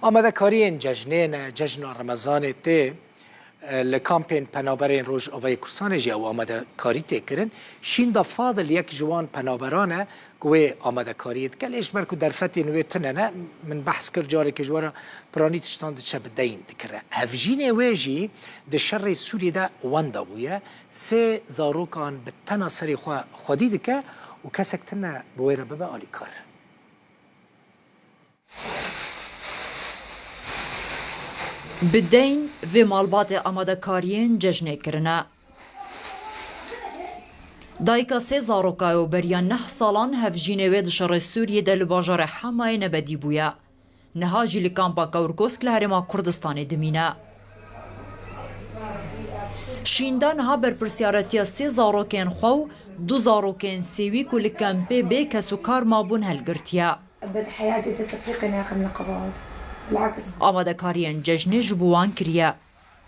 آمده کارین جشن رمضان ته لکامپین پنابرین روز آوای کورسان جی او آمده کاری تکرن شین دا فاضل یک جوان پنابرانه گوی آمده کاریت کلیش برکو در فتی نوی تنه من بحث کر جاری که جوارا پرانی تشتان ده چه بدین دکره هفجین ویجی ده شر سوری ده وانده بویه سه زاروکان به تنا سری خودی دکه و کسک تنه بویره ببه آلی کار بدین و مالبات آماده کارین جشن کرنه. دایکا سه زاروکای و بریان 9 سالان هفجین و دشار سوریه دل باجار حمای نبدی بویا. نهاجی لکامپا کورکوسک لهرما کردستان دمینه. شیندان ها بر پرسیارتی سه زاروکین خو 2 زاروکین سیوی کل کمپه به کسو کار مابون هلگرتیا. بد حياتي تتفقني اخذ نقابات بالعكس آماده کارین جشن جبوان کریه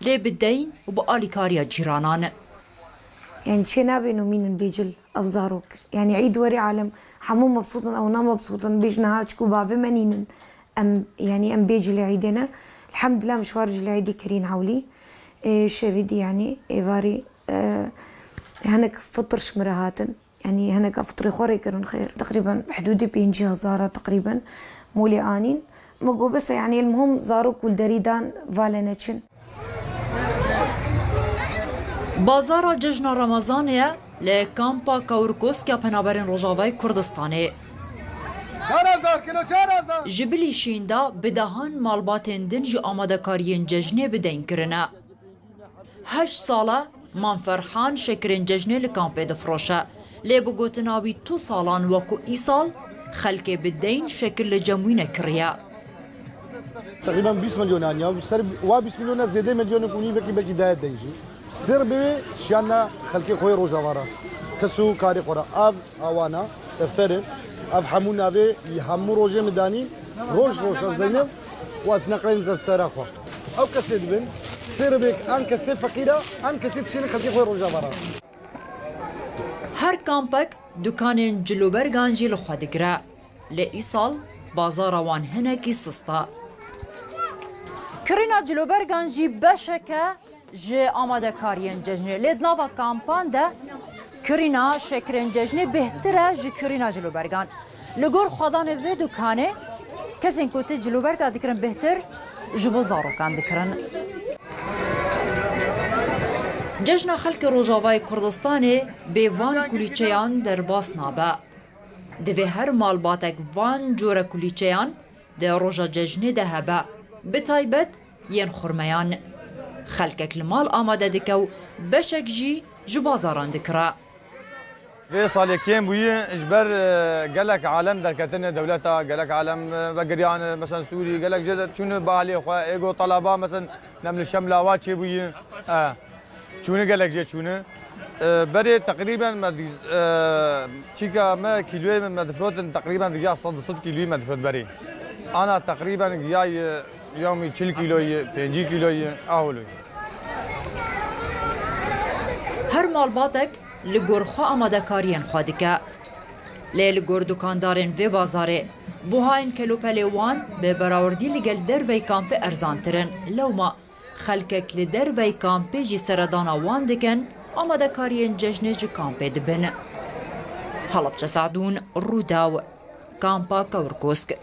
لی بدین و با آلی کاریا جیرانان يعني شيء نابي انه مين بيجي افزاروك يعني عيد وري عالم حمو مبسوطا او نا مبسوطا بيجنا هاتشكو بابي منين ام بيجي لعيدنا الحمد لله مشوار لعيدي كرين عولي شفيدي يعني فاري هناك فطر شمرهاتن يعني هناك فطري خوري كرون خير تقريبا حدودي بينجي هزارة تقريبا مولي آنين مقو بس يعني المهم زاروك والدريدان فالنتشن بازار جشن رمضانیه لکامپا کورکوسکیا پنابرین روژاوای کردستانه. 4000 کیلو 4000 جبلی شیندا بدهان مالباتن دنج آماده کارین جشنه بدین کرنه. 8 ساله من فرحان شکرین جشنه لکامپه دفروشه. لی بگوتناوی 2 سالان وکو ای سال خلک بدین شکل جمعینه کریه. تقريبا 20 مليون انيا وسر 20 مليون زياده مليون كوني فكي بكي دايت دنجي سر به شانا خلقي خوي روجاوارا كسو كاري قرا اف اوانا افتر اف حمونا به يحمو روجه مداني روج زينب واتنقلين دفتر اخو او كسد بن سر بك ان كسد فقيره ان كسد شين خلقي خوي روجاوارا هر کامپک دکان جلوبرگان جی لخوادگره لی ای سال بازار وان هنکی سستا کرینا جلوبرگان جی بشکه جه آماده کارین جشنه لید نوا کامپان ده کرینا شکرین جشنه بهتره جه کرینا جلوبرگان لگور خودان و دکانه کسی این کوته جلوبرگان دکرن بهتر جبو زاروکان دکرن جشن خلق روجاوای کردستانه به وان کلیچیان در باس نابه دوی هر مالباتک وان جور کلیچیان در روژا جشنه ده هبه به تایبت ین خورمیان خلکک المال آماده دکو بشک جی جبازاران دکرا في صالحين بوي اجبر قالك عالم دركتنا دولتها قالك عالم بقريان مثلا سوري قالك جد شنو بالي اخو ايجو طلبه مثلا نمل الشملاوات شي بوي شنو قالك جد شنو بري تقريبا تشيكا ما كيلو مدفوت تقريبا رجع صد كيلو مدفوت بري انا تقريبا جاي يومي 4 كيلو 5 كيلو اولو هر مالباتک لگور خو آماده کارین خودکه لی لگور دکاندارین و بازاره بوهاین کلوپلی وان به براوردی لگل در وی کامپ ارزانترن لوما خلکک لدر وی کامپ جی سردانا وان دکن آماده کارین جشن جی کامپ دبن حلب چه سعدون روداو کامپا کورکوسک